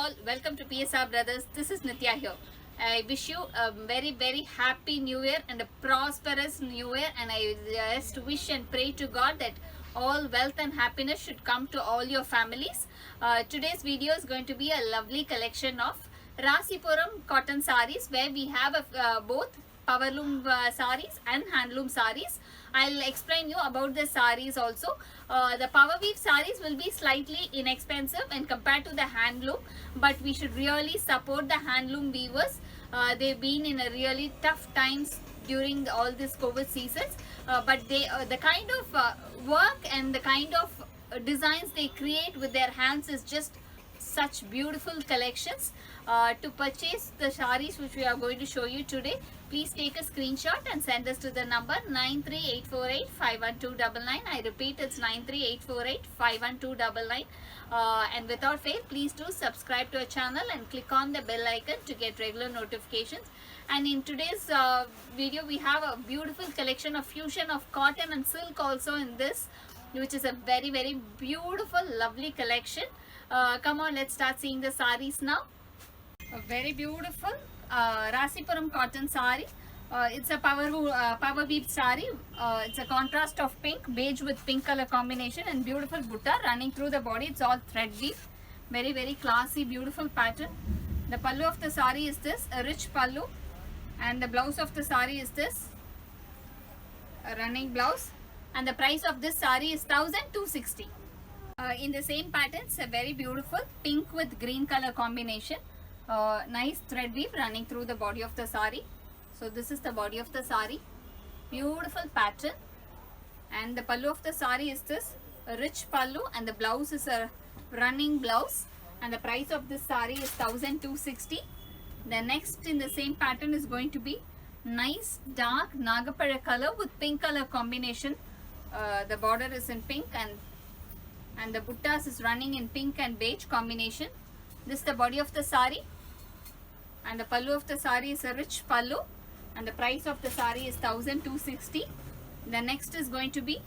all, welcome to PSR Brothers. This is Nitya here. I wish you a very happy new year and a prosperous new year, and I just wish and pray to God that all wealth and happiness should come to all your families. Today's video is going to be a lovely collection of Rasipuram cotton sarees, where we have both powerloom sarees and handloom sarees. I'll explain you about the sarees also. The power weave sarees will be slightly inexpensive when compared to the handloom, but we should really support the handloom weavers. They've been in a really tough times during all this COVID seasons, but they the kind of work and the kind of designs they create with their hands is just such beautiful collections. To purchase the sarees which we are going to show you today, please take a screenshot and send us to the number 938485129. I repeat, it's 938485129. And without fail, please do subscribe to our channel and click on the bell icon to get regular notifications. And in today's video, we have a beautiful collection of fusion of cotton and silk also in this, which is a very beautiful, lovely collection. Come on, let's start seeing the sarees now. A very beautiful Rasipuram cotton saree. It's a power weave saree. It's a contrast of pink, beige with pink color combination, and beautiful butta running through the body. It's all thread weave. Very classy, beautiful pattern. The pallu of the saree is this, a rich pallu, and the blouse of the saree is this, a running blouse, and the price of this saree is 1260. In the same pattern, it's a very beautiful pink with green color combination. Nice thread weave running through the body of the saree. So this is the body of the saree, beautiful pattern, and the pallu of the saree is this, a rich pallu, and the blouse is a running blouse, and the price of this saree is 1260. The next in the same pattern is going to be nice dark nagapada color with pink color combination. The border is in pink, and the buttas is running in pink and beige combination. This is the body of the saree, and the pallu of the saree is a rich pallu, and the price of the saree is 1260. The next is going to be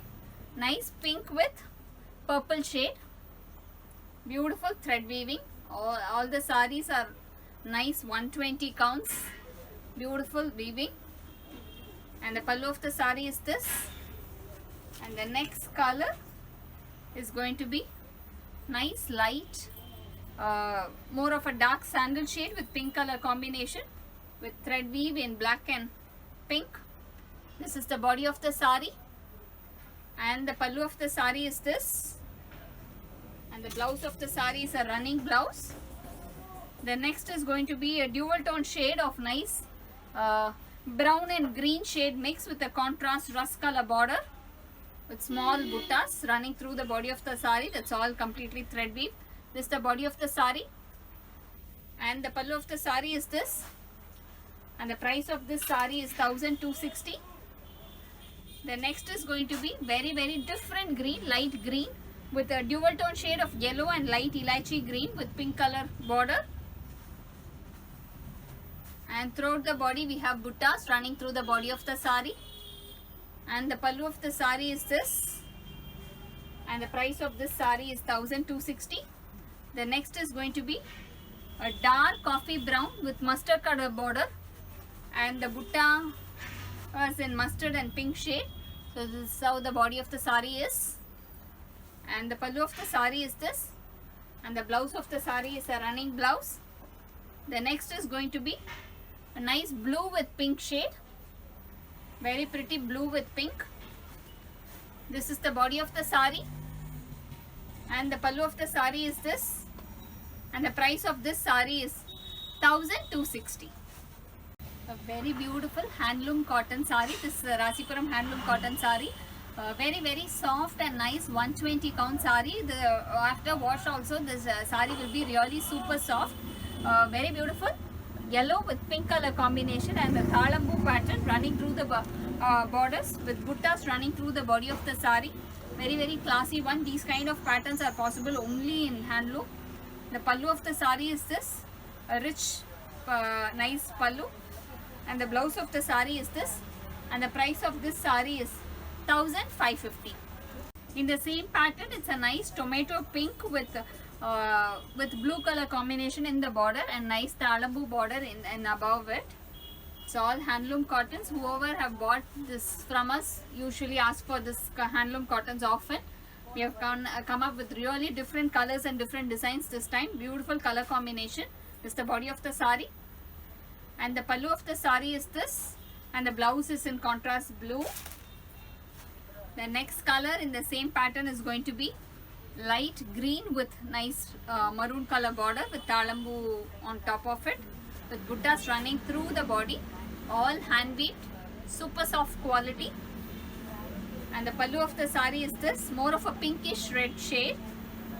nice pink with purple shade, beautiful thread weaving. All the sarees are nice 120 counts, beautiful weaving, and the pallu of the saree is this, and the next color is going to be nice light, more of a dark sandal shade with pink color combination with thread weave in black and pink. This is the body of the saree, and the pallu of the saree is this, and the blouse of the saree is a running blouse. The next is going to be a dual tone shade of nice brown and green shade mix with a contrast rust color border with small buttas running through the body of the saree. That's all completely thread weave. This is the body of the saree, and the pallu of the saree is this, and the price of this saree is 1260. The next is going to be very different green, light green with a dual tone shade of yellow and light elaichi green with pink color border, and throughout the body we have buttas running through the body of the saree, and the pallu of the saree is this, and the price of this saree is 1260. The next is going to be a dark coffee brown with mustard color border, and the butta is in mustard and pink shade. So this is how the body of the saree is, and the pallu of the saree is this, and the blouse of the saree is a running blouse. The next is going to be a nice blue with pink shade, very pretty blue with pink. This is the body of the saree, and the pallu of the saree is this, and the price of this saree is 1260. A very beautiful handloom cotton saree. This is a Rasipuram handloom cotton saree. Very soft and nice 120 count saree. After wash also, this saree will be really super soft. Very beautiful yellow with pink color combination, and the thalambu pattern running through the borders with buttas running through the body of the saree. Very classy one. These kind of patterns are possible only in handloom. The pallu of the saree is this, a rich nice pallu, and the blouse of the saree is this, and the price of this saree is 1550. In the same pattern, it's a nice tomato pink with with blue color combination in the border and nice talambu border in above it. It's all handloom cottons. Whoever have bought this from us usually ask for this handloom cottons often. We have come up with really different colors and different designs this time. Beautiful color combination. This is the body of the sari, and the pallu of the sari is this, and the blouse is in contrast blue. The next color in the same pattern is going to be light green with nice maroon color border with talambu on top of it, with buttas running through the body, all hand weaved, super soft quality. And the pallu of the sari is this, more of a pinkish red shade,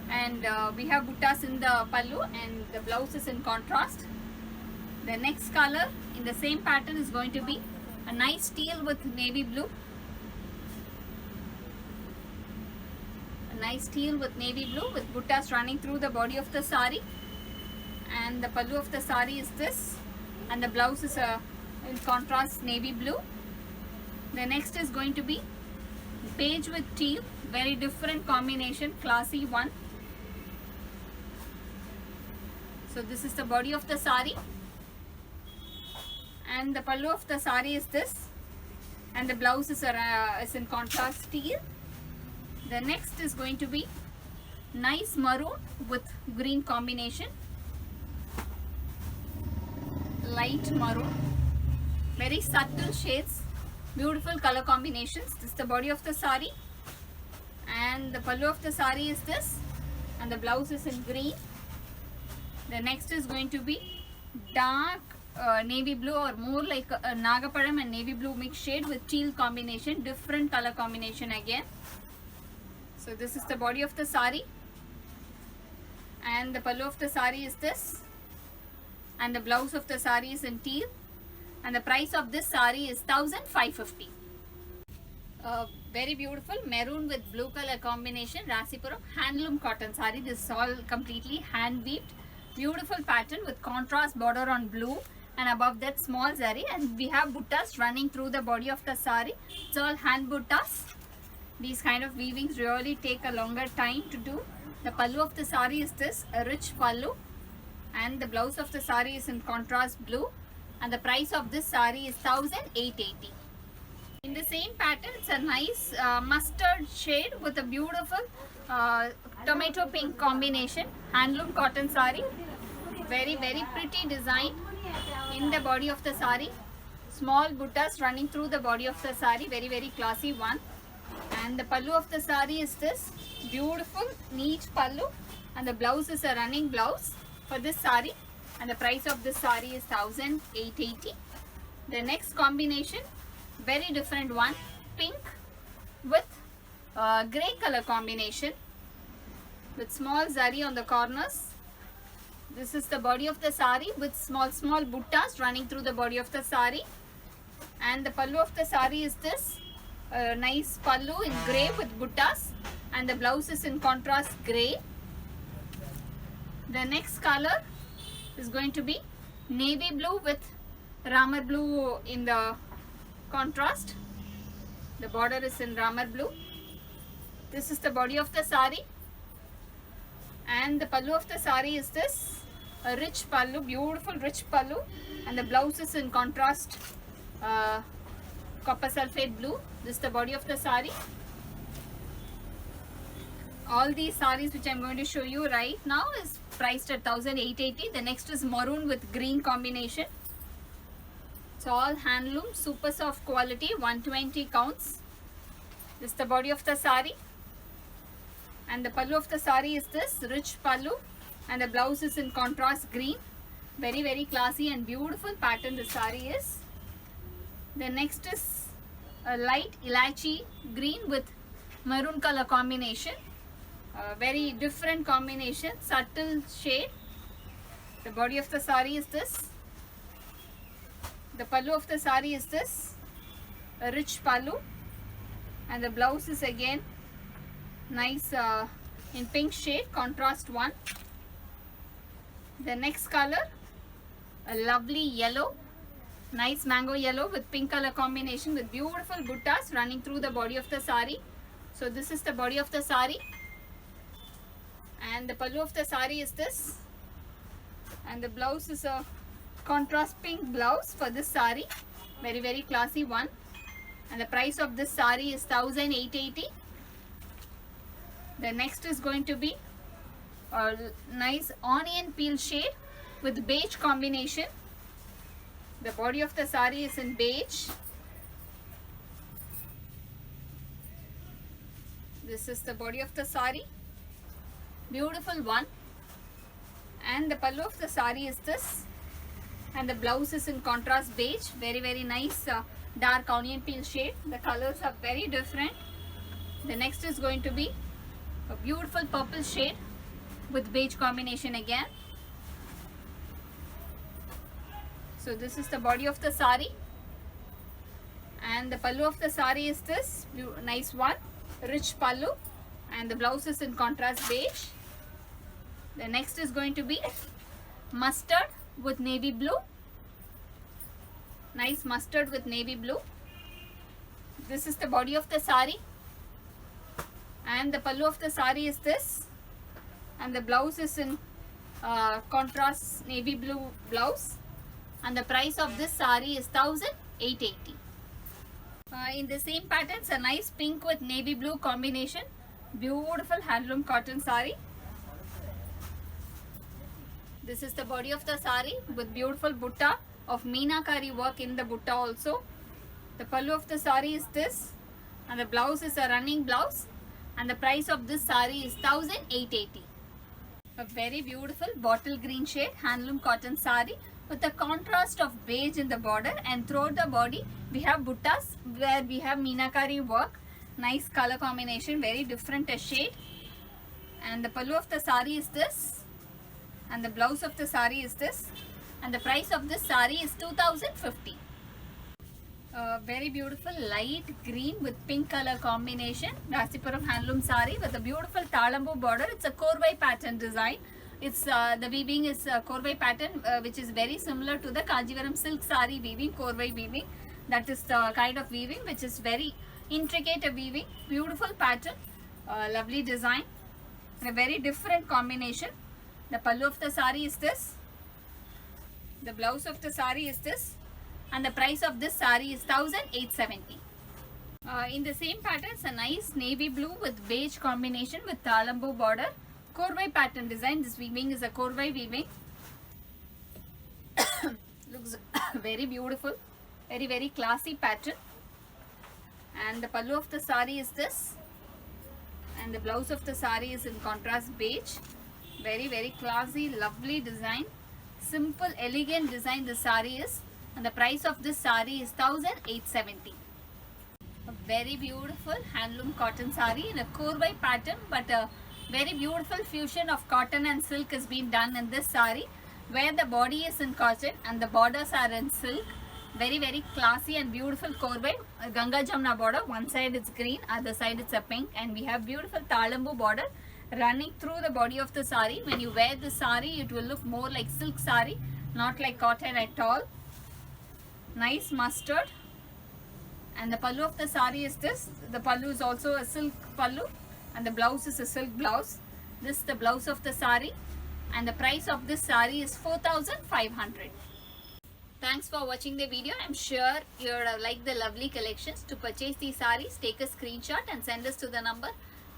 and we have buttas in the pallu and the blouse is in contrast. The next color in the same pattern is going to be a nice teal with navy blue. A nice teal with navy blue with buttas running through the body of the sari, and the pallu of the sari is this, and the blouse is in contrast navy blue. The next is going to be beige with teal, very different combination, classy one. So this is the body of the sari, and the pallu of the sari is this, and the blouse is in contrast teal. The next is going to be nice maroon with green combination, light maroon, very subtle shades, beautiful color combinations. This is the body of the sari, and the pallu of the sari is this, and the blouse is in green. The next is going to be dark navy blue, or more like a nagapadam and navy blue mixed shade with teal combination, different color combination again. So this is the body of the sari, and the pallu of the sari is this, and the blouse of the sari is in teal, and the price of this sari is 1550. Very beautiful maroon with blue color combination, Rasipuram handloom cotton sari. This is all completely hand weaved, beautiful pattern with contrast border on blue, and above that small zari, and we have buttas running through the body of the sari. It's all hand buttas. These kind of weavings really take a longer time to do. The pallu of the sari is this, a rich pallu, and the blouse of the sari is in contrast blue, and the price of this sari is 1880. In the same pattern, it's a nice mustard shade with a beautiful tomato pink combination, handloom cotton sari. Very pretty design in the body of the sari. Small buttas running through the body of the sari, very classy one. And the pallu of the sari is this, beautiful neat pallu, and the blouse is a running blouse for this sari, and the price of this sari is 1880. The next combination, very different one, pink with grey color combination with small zari on the corners. This is the body of the sari with small buttas running through the body of the sari, and the pallu of the sari is this, nice pallu in grey with buttas, and the blouse is in contrast grey. The next color is going to be navy blue with ramar blue in the contrast. The border is in ramar blue. This is the body of the sari, and the pallu of the sari is this, a rich pallu, beautiful rich pallu, and the blouse is in contrast copper sulphate blue. This is the body of the sari. All these saris which I am going to show you right now is priced at 1880. The next is maroon with green combination. It's all handloom, super soft quality, 120 counts. This is the body of the sari, and the pallu of the sari is this, rich pallu, and the blouse is in contrast green. Very classy and beautiful pattern the sari is. The next is a light ilachi green with maroon color combination. Very different combination, subtle shade. The body of the sari is this. The pallu of the sari is this, a rich pallu, and the blouse is again nice in pink shade, contrast one. The next color, a lovely yellow, nice mango yellow with pink color combination with beautiful buttas running through the body of the sari. So this is the body of the sari, And the pallu of the sari is this. And the blouse is a contrast pink blouse for this sari. Very, very classy one. And the price of this sari is 1,880. The next is going to be a nice onion peel shade with beige combination. The body of the sari is in beige. This is the body of the sari. Beautiful one. And the pallu of the sari is this. And the blouse is in contrast beige. Very, very nice dark onion peel shade. The colors are very different. The next is going to be a beautiful purple shade with beige combination again. So this is the body of the sari. And the pallu of the sari is this. Nice one. Rich pallu. And the blouse is in contrast beige. The next is going to be mustard with navy blue. Nice mustard with navy blue. This is the body of the sari. And the pallu of the sari is this. And the blouse is in contrast navy blue blouse. And the price of this sari is 1,880. In the same patterns, a nice pink with navy blue combination. Beautiful handloom cotton sari. This is the body of the sari with beautiful butta of meenakari work in the butta also. The pallu of the sari is this. And the blouse is a running blouse. And the price of this sari is 1,880. A very beautiful bottle green shade handloom cotton sari with a contrast of beige in the border, and throughout the body we have buttas where we have meenakari work. Nice color combination, very different shade. And the pallu of the sari is this. And the blouse of the sari is this. And the price of this sari is 2,050. Very beautiful light green with pink color combination. Rasipuram handloom sari with a beautiful talambu border. It's a korvai pattern design. It's the weaving is korvai pattern, which is very similar to the Kanjivaram silk sari weaving, korvai weaving. That is the kind of weaving which is very intricate weaving. Beautiful pattern, lovely design, and a very different combination. The pallu of the sari is this. The blouse of the sari is this. And the price of this sari is 1,870. In the same patterns, a nice navy blue with beige combination with talambu border. Korvai pattern design. This weaving is a korvai weaving. Looks very beautiful. Very, very classy pattern. And the pallu of the sari is this. And the blouse of the sari is in contrast beige. Very, very classy, lovely design. Simple, elegant design the sari is. And the price of this sari is 1,870. A very beautiful handloom cotton sari in a korvai pattern, but a very beautiful fusion of cotton and silk has been done in this sari, where the body is in cotton and the borders are in silk. Very, very classy and beautiful korvai. Ganga Jamna border. One side it's green, other side it's a pink, and we have beautiful talambu border running through the body of the sari. When you wear the sari, it will look more like silk sari, not like cotton at all. Nice mustard. And the pallu of the sari is this. The pallu is also a silk pallu, and the blouse is a silk blouse. This is the blouse of the sari, and the price of this sari is 4,500. Thanks for watching the video. I'm sure you'll like the lovely collections. To purchase these saris, take a screenshot and send us to the number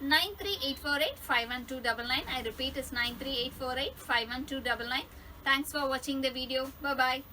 93848-51299. I repeat, it's 93848-51299. Thanks for watching the video. Bye-bye.